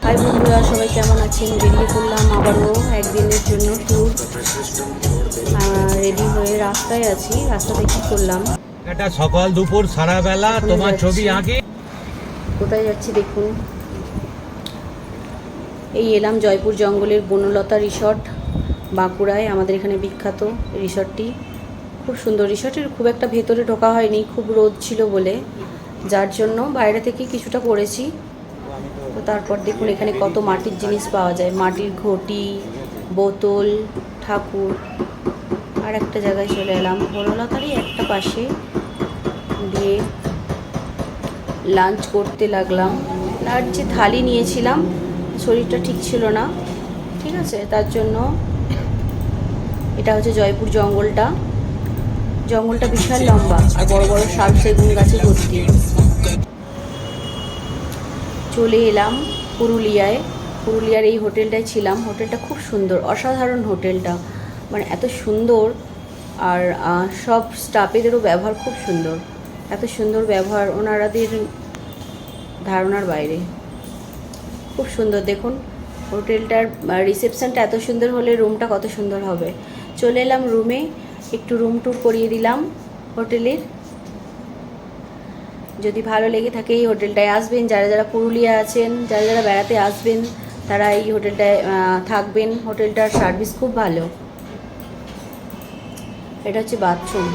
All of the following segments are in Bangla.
হাই বন্ধুরা, সবাই কেমন আছেন? বেরিয়ে পড়লাম আবারও একদিনের জন্য ট্যুর। রেডি হয়ে রাস্তায় আছি। রাস্তাতে কি করলাম, এটা সকাল দুপুর সারা বেলা তোমার ছবি আঁকি। কোথায় যাচ্ছি দেখুন। এই এলাম জয়পুর জঙ্গলের বনলতা রিসর্ট, বাঁকুড়ায়। আমাদের এখানে বিখ্যাত রিসর্টটি, খুব সুন্দর। রিসর্টের খুব একটা ভেতরে ঢোকা হয়নি, খুব রোদ ছিল বলে, যার জন্য বাইরে থেকে কিছুটা করেছি। তো তারপর দেখুন এখানে কত মাটির জিনিস পাওয়া যায়, মাটির ঘটি, বোতল, ঠাকুর। আর একটা জায়গায় চলে এলাম বনলতারই একটা পাশে, দিয়ে লাঞ্চ করতে লাগলাম। লাঞ্চে থালি নিয়েছিলাম, শরীরটা ঠিক ছিল না, ঠিক আছে, তার জন্য। এটা হচ্ছে জয়পুর জঙ্গলটা। জঙ্গলটা বিশাল লম্বা আর বড় বড় শাল সেগুন গাছে ভর্তি। চলে এলাম পুরুলিয়ায়। পুরুলিয়ার এই হোটেলটায় ছিলাম। হোটেলটা খুব সুন্দর, অসাধারণ হোটেলটা, মানে এত সুন্দর। আর সব স্টাফেদেরও ব্যবহার খুব সুন্দর, এত সুন্দর ব্যবহার ওনারাদের ধারণার বাইরে। খুব সুন্দর দেখুন হোটেলটার রিসেপশনটা এত সুন্দর হলে রুমটা কত সুন্দর হবে। চলে এলাম রুমে, একটু রুম ট্যুর করিয়ে দিলাম হোটেলের। যদি ভালো লেগে থাকে এই হোটেলটায় আসবেন, যারা যারা পুরুলিয়া আছেন, যারা যারা বেড়াতে আসবেন, তারা এই হোটেলটায় থাকবেন। হোটেলটার সার্ভিস খুব ভালো। এটা হচ্ছে বাথরুম,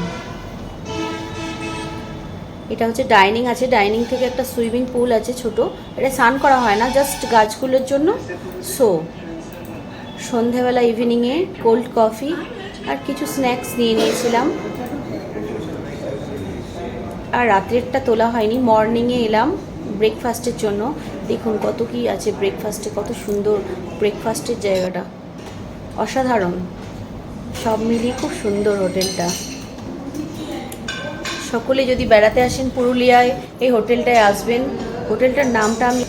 এটা হচ্ছে ডাইনিং আছে। ডাইনিং থেকে একটা সুইমিং পুল আছে ছোট, এটা স্নান করা হয় না, জাস্ট গাছগুলোর জন্য শো। সন্ধেবেলা ইভিনিংয়ে কোল্ড কফি আর কিছু স্ন্যাক্স নিয়ে নিয়েছিলাম। আর রাত্রেরটা তোলা হয়নি, মর্নিংয়ে এলাম ব্রেকফাস্টের জন্য। দেখুন কত কি আছে ব্রেকফাস্টে, কত সুন্দর ব্রেকফাস্টের জায়গাটা, অসাধারণ। সব মিলিয়ে খুব সুন্দর হোটেলটা। সকলে যদি বেড়াতে আসেন পুরুলিয়ায়, এই হোটেলটায় আসবেন। হোটেলটার নামটা আমি